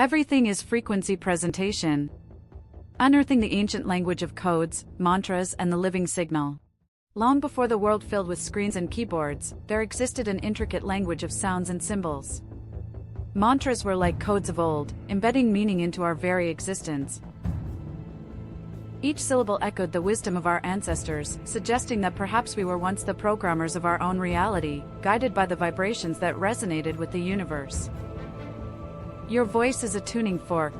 Everything is frequency presentation. Unearthing the ancient language of codes, mantras, and the living signal. Long before the world filled with screens and keyboards, there existed an intricate language of sounds and symbols. Mantras were like codes of old, embedding meaning into our very existence. Each syllable echoed the wisdom of our ancestors, suggesting that perhaps we were once the programmers of our own reality, guided by the vibrations that resonated with the universe. Your voice is a tuning fork.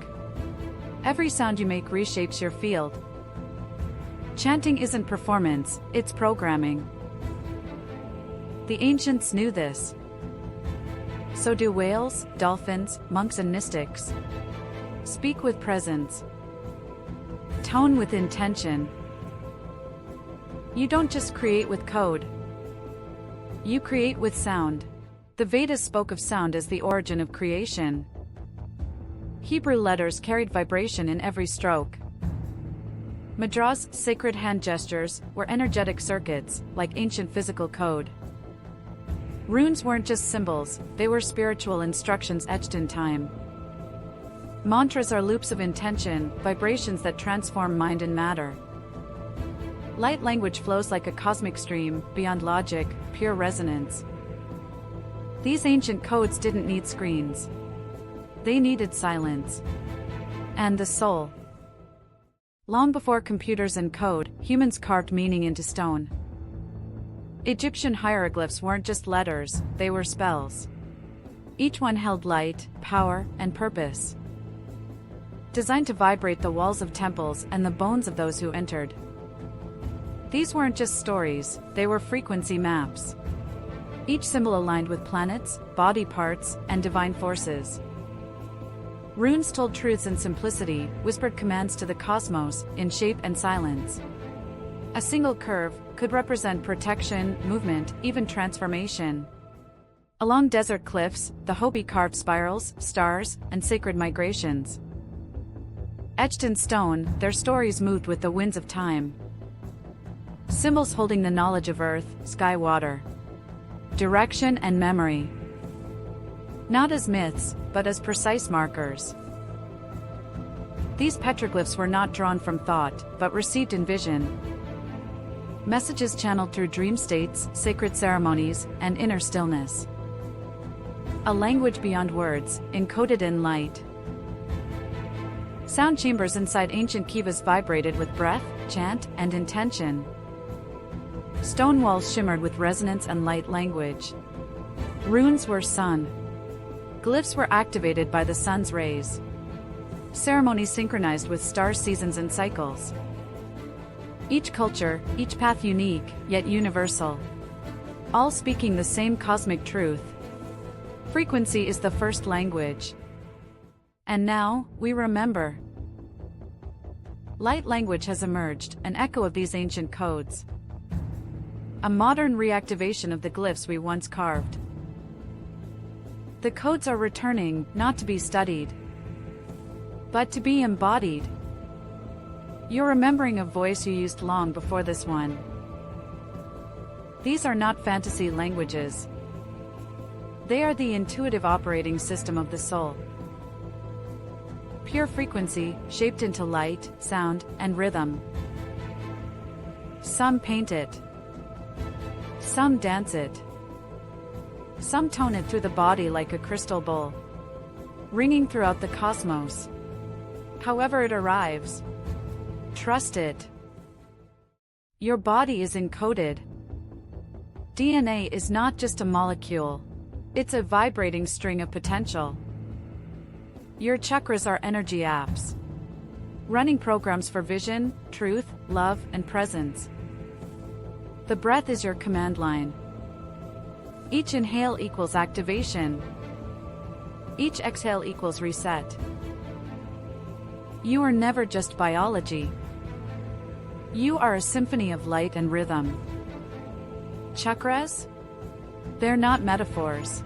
Every sound you make reshapes your field. Chanting isn't performance, it's programming. The ancients knew this. So do whales, dolphins, monks, and mystics. Speak with presence. Tone with intention. You don't just create with code. You create with sound. The Vedas spoke of sound as the origin of creation. Hebrew letters carried vibration in every stroke. Mudras, sacred hand gestures, were energetic circuits, like ancient physical code. Runes weren't just symbols, they were spiritual instructions etched in time. Mantras are loops of intention, vibrations that transform mind and matter. Light language flows like a cosmic stream, beyond logic, pure resonance. These ancient codes didn't need screens. They needed silence. And the soul. Long before computers and code, humans carved meaning into stone. Egyptian hieroglyphs weren't just letters, they were spells. Each one held light, power, and purpose. Designed to vibrate the walls of temples and the bones of those who entered. These weren't just stories, they were frequency maps. Each symbol aligned with planets, body parts, and divine forces. Runes told truths in simplicity, whispered commands to the cosmos, in shape and silence. A single curve could represent protection, movement, even transformation. Along desert cliffs, the Hopi carved spirals, stars, and sacred migrations. Etched in stone, their stories moved with the winds of time. Symbols holding the knowledge of earth, sky, water. Direction and memory. Not as myths, but as precise markers. These petroglyphs were not drawn from thought, but received in vision. Messages channeled through dream states, sacred ceremonies, and inner stillness. A language beyond words, encoded in light. Sound chambers inside ancient kivas vibrated with breath, chant, and intention. Stone walls shimmered with resonance and light language. Runes were sun. Glyphs were activated by the sun's rays. Ceremonies synchronized with star seasons and cycles. Each culture, each path unique, yet universal. All speaking the same cosmic truth. Frequency is the first language. And now, we remember. Light language has emerged, an echo of these ancient codes. A modern reactivation of the glyphs we once carved. The codes are returning, not to be studied, but to be embodied. You're remembering a voice you used long before this one. These are not fantasy languages. They are the intuitive operating system of the soul. Pure frequency, shaped into light, sound, and rhythm. Some paint it. Some dance it. Some tone it through the body like a crystal bowl, ringing throughout the cosmos. However it arrives, trust it. Your body is encoded. DNA is not just a molecule. It's a vibrating string of potential. Your chakras are energy apps, running programs for vision, truth, love, and presence. The breath is your command line. Each inhale equals activation. Each exhale equals reset. You are never just biology. You are a symphony of light and rhythm. Chakras? They're not metaphors.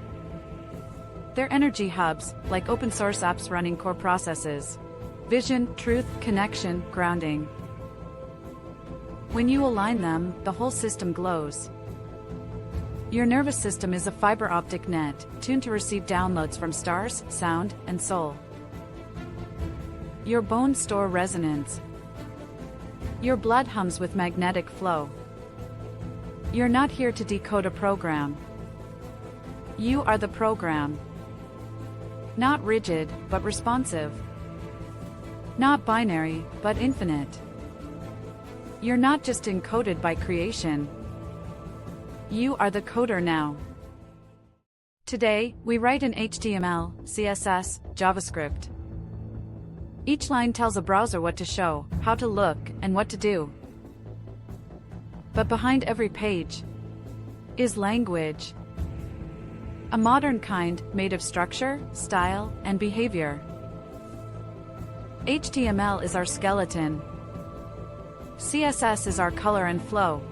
They're energy hubs, like open source apps running core processes. Vision, truth, connection, grounding. When you align them, the whole system glows. Your nervous system is a fiber optic net, tuned to receive downloads from stars, sound, and soul. Your bones store resonance. Your blood hums with magnetic flow. You're not here to decode a program. You are the program. Not rigid, but responsive. Not binary, but infinite. You're not just encoded by creation. You are the coder now. Today, we write in HTML, CSS, JavaScript. Each line tells a browser what to show, how to look, and what to do. But behind every page is language. A modern kind made of structure, style, and behavior. HTML is our skeleton. CSS is our color and flow.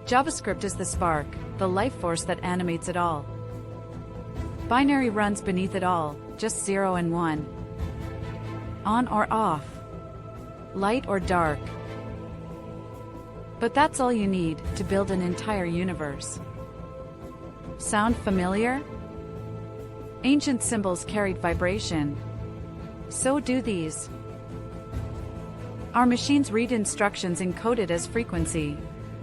JavaScript is the spark, the life force that animates it all. Binary runs beneath it all, just 0 and 1. On or off. Light or dark. But that's all you need to build an entire universe. Sound familiar? Ancient symbols carried vibration. So do these. Our machines read instructions encoded as frequency.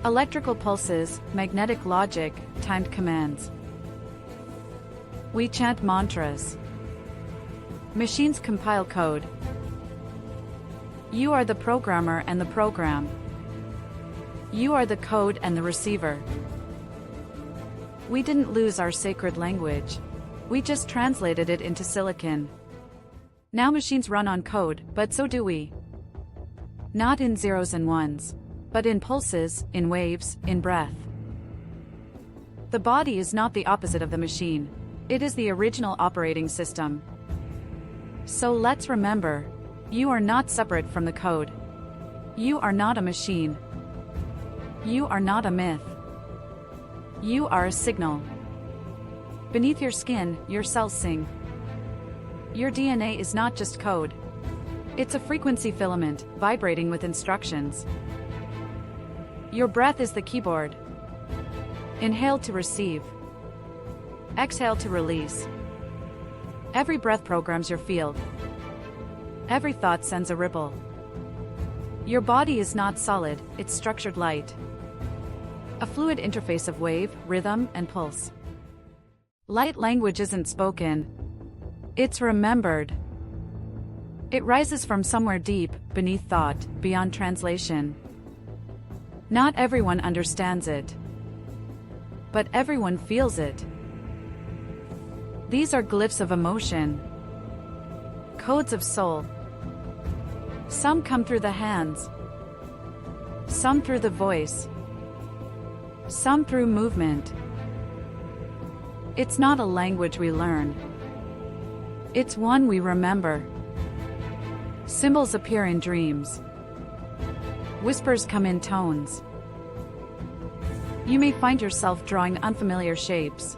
Electrical pulses, magnetic logic, timed commands. We chant mantras. Machines compile code. You are the programmer and the program. You are the code and the receiver. We didn't lose our sacred language. We just translated it into silicon. Now machines run on code, but so do we. Not in zeros and ones, but in pulses, in waves, in breath. The body is not the opposite of the machine. It is the original operating system. So let's remember, you are not separate from the code. You are not a machine. You are not a myth. You are a signal. Beneath your skin, your cells sing. Your DNA is not just code. It's a frequency filament, vibrating with instructions. Your breath is the keyboard. Inhale to receive. Exhale to release. Every breath programs your field. Every thought sends a ripple. Your body is not solid, it's structured light. A fluid interface of wave, rhythm, and pulse. Light language isn't spoken. It's remembered. It rises from somewhere deep, beneath thought, beyond translation. Not everyone understands it. But everyone feels it. These are glyphs of emotion. Codes of soul. Some come through the hands. Some through the voice. Some through movement. It's not a language we learn. It's one we remember. Symbols appear in dreams. Whispers come in tones. You may find yourself drawing unfamiliar shapes,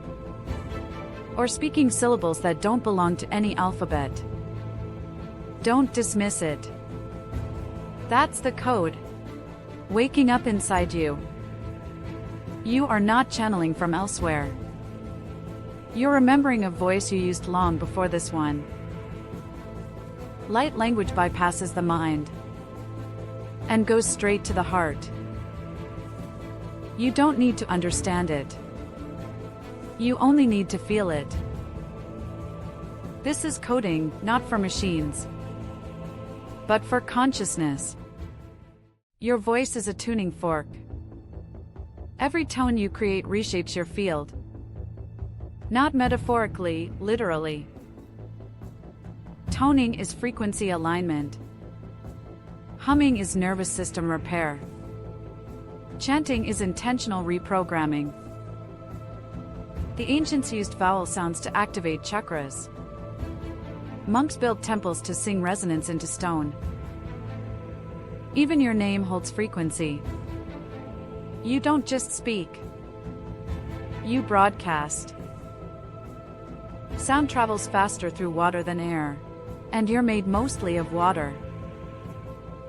or speaking syllables that don't belong to any alphabet. Don't dismiss it. That's the code, waking up inside you. You are not channeling from elsewhere. You're remembering a voice you used long before this one. Light language bypasses the mind and goes straight to the heart. You don't need to understand it. You only need to feel it. This is coding, not for machines, but for consciousness. Your voice is a tuning fork. Every tone you create reshapes your field. Not metaphorically, literally. Toning is frequency alignment. Humming is nervous system repair. Chanting is intentional reprogramming. The ancients used vowel sounds to activate chakras. Monks built temples to sing resonance into stone. Even your name holds frequency. You don't just speak. You broadcast. Sound travels faster through water than air, and you're made mostly of water.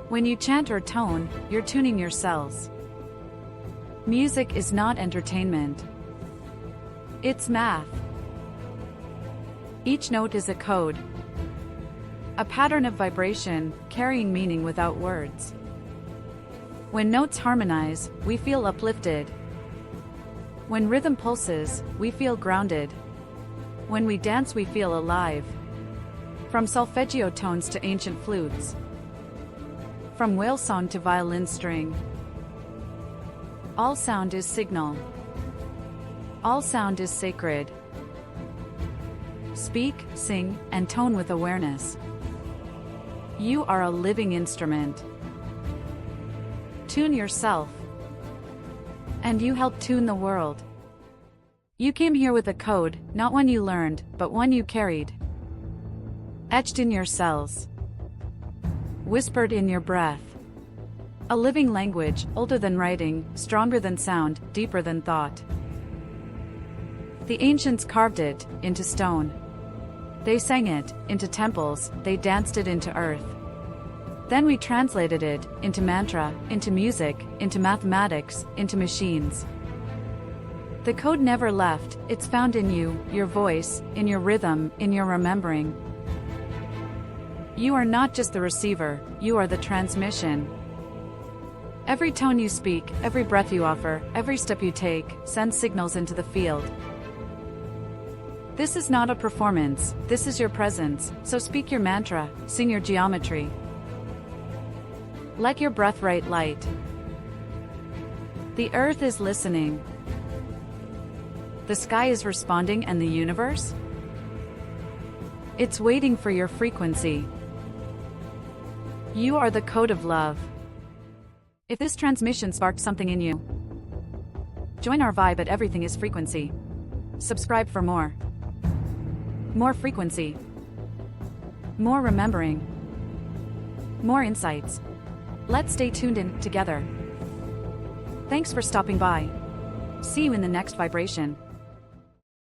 When you chant or tone, you're tuning your cells. Music is not entertainment. It's math. Each note is a code. A pattern of vibration, carrying meaning without words. When notes harmonize, we feel uplifted. When rhythm pulses, we feel grounded. When we dance, we feel alive. From solfeggio tones to ancient flutes. From whale song to violin string. All sound is signal. All sound is sacred. Speak, sing, and tone with awareness. You are a living instrument. Tune yourself. And you help tune the world. You came here with a code, not one you learned, but one you carried. Etched in your cells. Whispered in your breath. A living language, older than writing, stronger than sound, deeper than thought. The ancients carved it into stone. They sang it into temples, they danced it into earth. Then we translated it into mantra, into music, into mathematics, into machines. The code never left, it's found in you, your voice, in your rhythm, in your remembering. You are not just the receiver, you are the transmission. Every tone you speak, every breath you offer, every step you take, sends signals into the field. This is not a performance, this is your presence, so speak your mantra, sing your geometry. Let your breath write light. The earth is listening. The sky is responding, and the universe? It's waiting for your frequency. You are the code of love. If this transmission sparked something in you, join our vibe at Everything is Frequency. Subscribe for more. More frequency. More remembering. More insights. Let's stay tuned in together. Thanks for stopping by. See you in the next vibration.